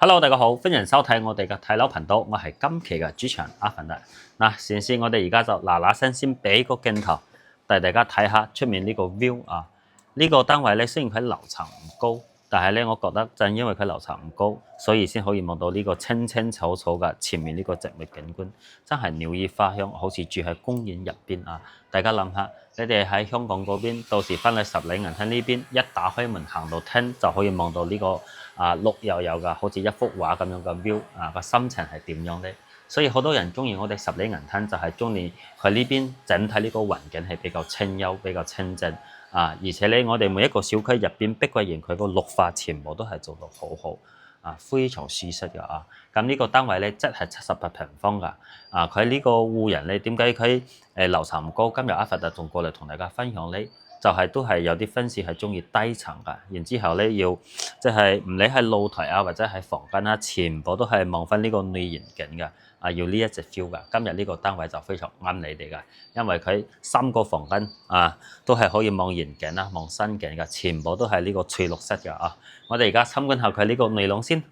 Hello，大家好，歡迎收睇我哋嘅睇樓頻道，我係今期嘅主持人阿凡達。嗱，先先我哋而家就嗱聲先俾個鏡頭，帶大家睇下出面呢個 view 啊。呢個單位咧雖然佢樓層唔高，但係咧我覺得正因為佢樓層唔高，所以先可以望到呢個清清楚楚嘅前面呢個植物景觀，真係鳥語花香，好似住喺公園入邊啊！大家諗下，你哋喺香港嗰邊，到時翻去十里銀灘呢邊，一打開門行到廳就可以望到呢個綠油油嘅，好似一幅畫咁樣嘅 view 啊，個心情係點樣呢？所以好多人中意我哋十里銀灘，就係中意佢呢邊整體呢個環境係比較清幽、比較清靜啊，而且咧我哋每一個小區入邊碧桂園佢個綠化全部都係做到好好啊，非常舒適嘅啊。咁呢個單位咧，即係78平方㗎啊。佢呢個戶人咧，點解佢樓層唔高？今日阿佛特仲過嚟同大家分享呢。就係都係有啲分士係中意低層㗎，然之後咧要即係唔理係露台啊或者係房間啦，全部都係望翻呢個內園景嘅啊，要呢一隻 feel 㗎。今日呢個單位就非常啱你哋㗎，因為佢3個房間啊都係可以望園景啦、望新景嘅，全部都係呢個翠綠色嘅啊。我哋而家參觀下佢呢個內籠先。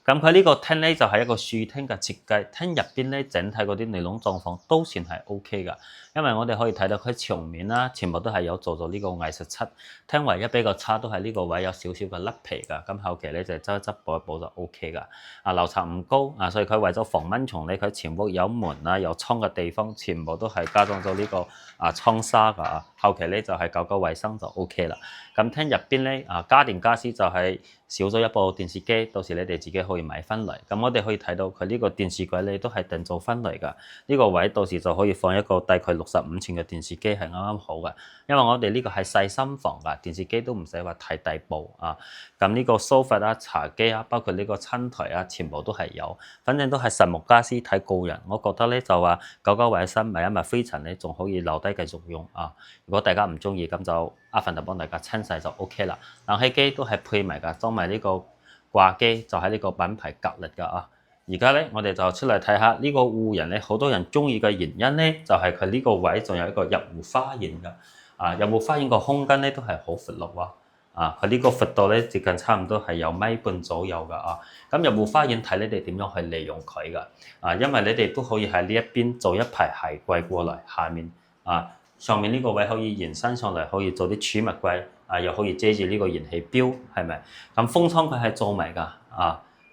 咁佢呢個廳咧就係一個豎廳嘅設計，廳入邊咧整體嗰啲內籠狀況都算係 OK 噶，因為我哋可以睇到佢牆面啦，全部都係有做咗呢個藝術漆。廳唯一比較差都係呢個位有少少嘅甩皮噶，咁後期咧就執一執補一補就 OK 噶。啊，樓層唔高啊，所以佢為咗防蚊蟲咧，佢全部有門啦、有窗嘅地方，全部都係加裝咗呢個窗紗噶啊。後期咧就係搞衛生就 OK 啦。咁廳入邊咧家電家私就係少咗一部電視機，到時你哋自己可以買翻嚟。咁我哋可以睇到佢呢個電視櫃咧都係定做翻嚟㗎。呢個位到時就可以放一個大概65寸嘅電視機係啱啱好㗎。因為我哋呢個係細心房㗎，電視機都唔使話太大部啊。咁呢個梳化啊、茶几啊，包括呢個餐台啊，全部都係有。反正都係實木家私睇個人。我覺得咧就話搞衛生，買一抹灰塵咧，仲可以留低繼續用啊。如果大家唔中意，咁就阿凡達幫大家清洗就 OK 啦。冷氣機都係配埋㗎，裝埋呢個掛機就喺呢個品牌格力㗎啊。而家咧，我哋就出嚟睇下呢個戶人咧，好多人中意嘅原因咧，就係佢呢個位仲有一個入戶花園㗎。啊，入戶花園個空間咧都係好闊落喎。啊，佢呢個闊度咧接近差唔多係有1.5米左右㗎啊。咁入戶花園睇你哋點樣去利用佢㗎。啊，因為你哋都可以喺呢一邊做一排鞋櫃過嚟，下面啊。上面呢個位可以延伸上嚟，可以做啲儲物櫃，又可以遮住呢個燃氣錶，係咪？咁風窗佢係做埋㗎，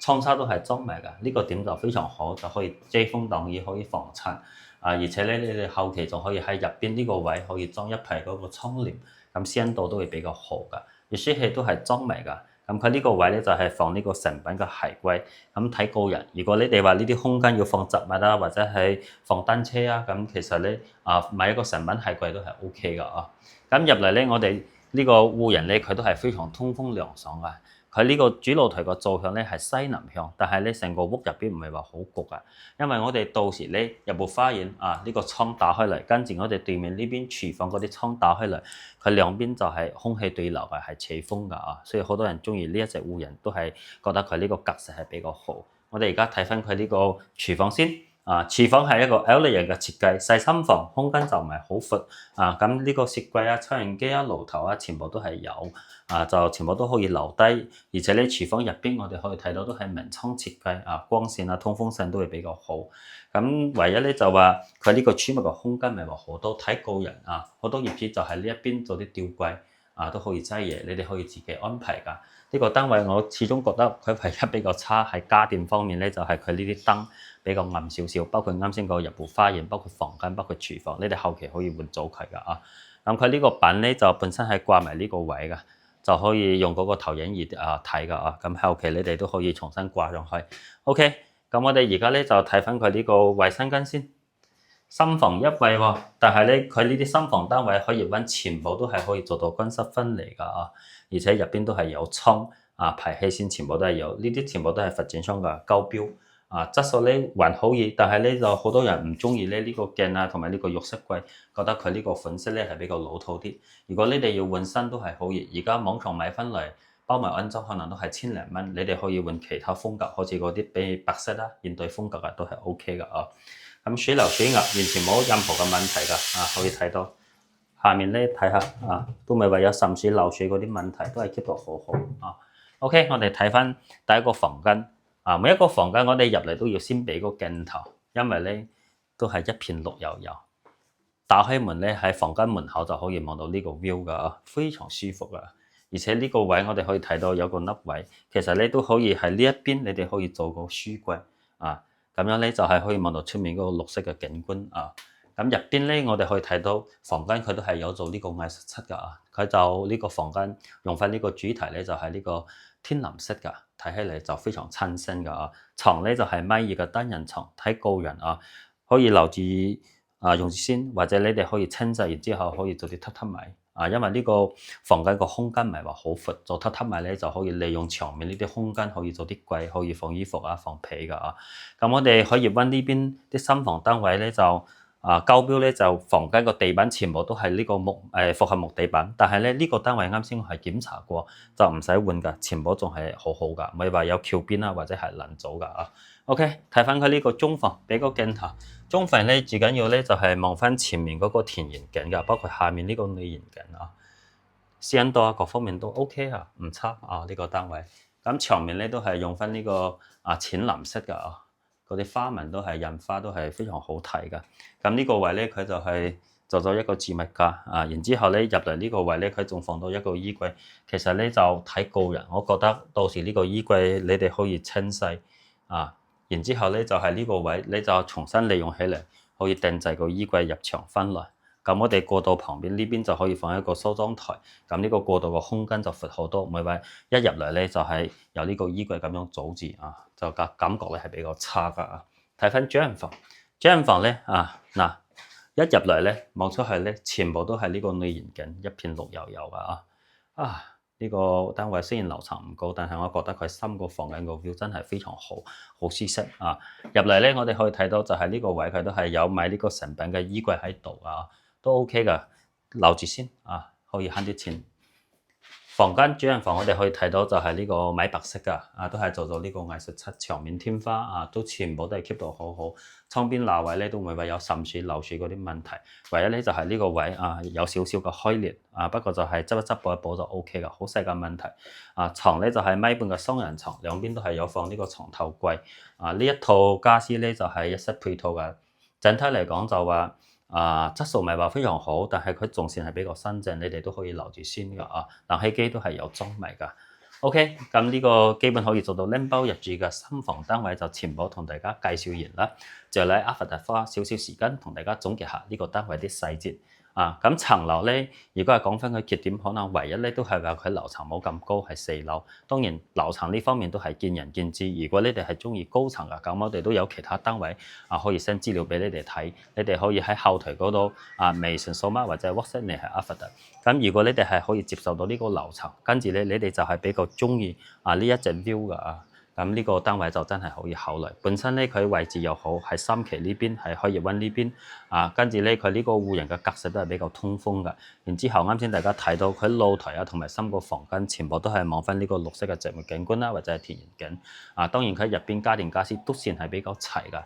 窗紗都係裝埋㗎，呢個點就非常好，就可以遮風擋雨，可以防塵，而且咧你哋後期仲可以喺入邊呢個位可以裝一排嗰個窗簾，咁鮮度都會比較好㗎，熱水器都係裝埋㗎。咁佢呢個位咧就係放呢個成品嘅鞋櫃，咁睇個人。如果你哋話呢啲空間要放雜物啊，或者係放單車啊，咁其實咧買一個成品鞋櫃都係 OK 噶啊。咁入嚟咧，我哋呢個戶人咧，佢都係非常通風涼爽噶。佢呢個主露台個坐向咧係西南向，但係咧成個屋入邊唔係話好焗啊，因為我哋到時咧入部花園呢個窗打開嚟，跟住我哋對面呢邊廚房嗰啲窗打開嚟，佢兩邊就係空氣對流嘅，係吹風㗎啊，所以好多人中意呢一隻戶人都係覺得佢呢個格式係比較好。我哋而家睇翻佢呢個廚房先。廚房係一個 L 型嘅設計，細心房，空間就唔係好闊咁呢個雪櫃啊、抽油機啊、爐頭啊，全部都係有就全部都可以留低。而且咧，廚房入邊我哋可以睇到都係明窗設計光線啊、通風性都會比較好。咁唯一咧就話佢呢個儲物嘅空間唔係話好多，睇個人好多業主就喺呢一邊做啲吊櫃都可以擠嘢，你哋可以自己安排㗎。呢個單位我始終覺得佢唯一比較差喺家電方面咧，就係佢呢啲燈比較暗少少，包括啱先個入戶花園，包括房間，包括廚房，你哋後期可以換咗佢㗎咁佢呢個板咧就本身係掛埋呢個位㗎，就可以用嗰個投影儀睇㗎咁後期你哋都可以重新掛上去。OK，咁我哋而家咧就睇翻佢呢個衛生間先。三房一衛喎，但係咧佢呢啲三房單位可以揾全部都係可以做到乾濕分離㗎而且入邊都係有窗排氣扇全部都係有，呢啲全部都係發展商嘅高標質素咧還可以，但係咧就好多人唔中意咧呢個鏡同埋呢個浴室櫃，覺得佢呢個款式咧係比較老土啲。如果你哋要換新都係可以，而家網上買翻嚟包埋安裝可能都係千零蚊，你哋可以換其他風格，好似嗰啲比如白色現代風格都係 OK 㗎咁水流水壓完全冇任何嘅問題㗎可以睇到下面咧睇下都唔係話有滲水漏水嗰啲問題，都係 keep 到好好 OK，我哋睇翻第一個房間啊，每一個房間我哋入嚟都要先俾個鏡頭，因為咧都係一片綠油油。打開門咧喺房間門口就可以望到呢個 view 噶，非常舒服啊！而且呢個位我哋可以睇到有個凹位，其實咧都可以喺呢一邊，你哋可以做個書櫃啊，咁樣咧就係可以望到出面嗰個綠色嘅景觀啊。咁入邊咧，我哋可以睇到房間佢都係有做呢個藝術漆噶啊，佢就呢個房間用翻呢個主題咧就係呢個天藍色噶，睇起嚟就非常親身噶啊。床咧就係米二嘅單人床，睇個人啊，可以留住用住先，或者你哋可以清洗完之後可以做啲榻榻米啊，因為呢個房間個空間唔係話好闊，做榻榻米咧就可以利用牆面呢啲空間，可以做啲櫃，可以放衣服啊、放被噶啊。咁我哋可以揾呢邊啲新房單位咧就交標咧就房間個地板全部都係呢個複合木地板，但係咧呢個單位啱先我係檢查過，就唔使換噶，全部仲係好好噶，唔係話有翹邊啊或者係稜組噶啊。OK，睇翻佢呢個中房，俾個鏡頭。中房咧最緊要咧就係望翻前面嗰個田園景噶，包括下面呢個女園景啊，私隱度啊各方面都 OK 啊，唔差啊呢個單位。咁牆面咧都係用翻呢個淺藍色噶啊，嗰啲花紋都係印花都係非常好睇噶。咁呢個位咧佢就係做咗一個置物架啊，然之後咧入嚟呢個位咧佢仲放到一個衣櫃。其實咧就睇個人，我覺得到時呢個衣櫃你哋可以清洗啊。然之後咧就係呢個位，你就重新利用起嚟，可以定製個衣櫃入牆分類。咁我哋過道旁邊呢邊就可以放一個梳妝台，咁呢個過道個空間就闊好多，唔係話一入嚟咧就係由呢個衣櫃咁樣組住啊，就感覺咧係比較差噶啊。睇翻主人房，主人房咧一入嚟咧望出去咧，全部都係呢個女園景，一片綠油油噶啊！呢個單位雖然樓層唔高，但係我覺得佢三個房間個 view 真係非常好，好舒適啊！入嚟咧，我哋可以睇到就係呢個位佢都係有買呢個成品嘅衣櫃喺度啊，都 OK 噶，留住先啊，可以慳啲錢。房間主人房我哋可以睇到就係呢個米白色噶，都係做到呢個藝術漆，牆面天花都全部都係 keep 到好好。窗邊罅位咧都唔會話有滲水漏水嗰啲問題，唯一咧就係呢個位有少少嘅開裂不過就係執一執補一補就 OK 噶，好細嘅問題。床咧就係米半嘅雙人床，兩邊都係有放呢個床頭櫃。呢一套家私咧就係一室配套嘅，整體嚟講就話。質素唔係話非常好，但係佢仲算係比較新淨，你哋都可以留住先噶冷氣機都係有裝埋噶。OK，咁呢個基本可以做到拎包入住嘅新房單位就全部同大家介紹完啦。就嚟阿佛特花少少時間同大家總結下呢個單位啲細節。咁層樓咧，如果係講翻佢缺點，可能唯一咧都係話佢樓層冇咁高，係4樓。當然樓層呢方面都係見仁見智。如果你哋係中意高層嘅，咁我哋都有其他單位可以 send 資料俾你哋睇。你哋可以喺後台嗰度微信掃碼或者 WhatsApp 你係阿佛特。咁如果你哋係可以接受到呢個樓層，跟住咧你哋就係比較中意呢一隻 view 噶咁呢個單位就真係可以考慮。本身咧佢位置又好，喺三期呢邊，係開業灣呢邊跟住咧佢呢個戶型嘅格式都係比較通風嘅。然之後啱先大家睇到佢露台同埋三個房間全部都係望翻呢個綠色嘅植物景觀啦，或者係田園景。當然佢入邊家電家私都算係比較齊㗎。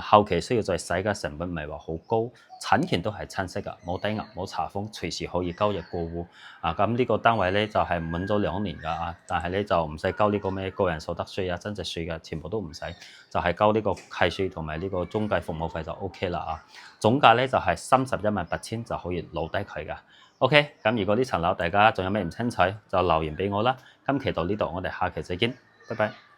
後期需要再洗嘅成本唔係話好高，產權都係親息㗎，冇低壓冇查封，隨時可以交易過戶。咁呢個單位咧就係滿咗2年㗎但係咧就唔使交呢個咩個人所得稅增值稅嘅，全部都唔使，就係交呢個契稅同埋呢個中介服務費就 OK 啦總價咧就係318000就可以攞低佢㗎。OK，咁如果呢層樓大家仲有咩唔清楚，就留言俾我啦。今期到呢度，我哋下期再見，拜拜。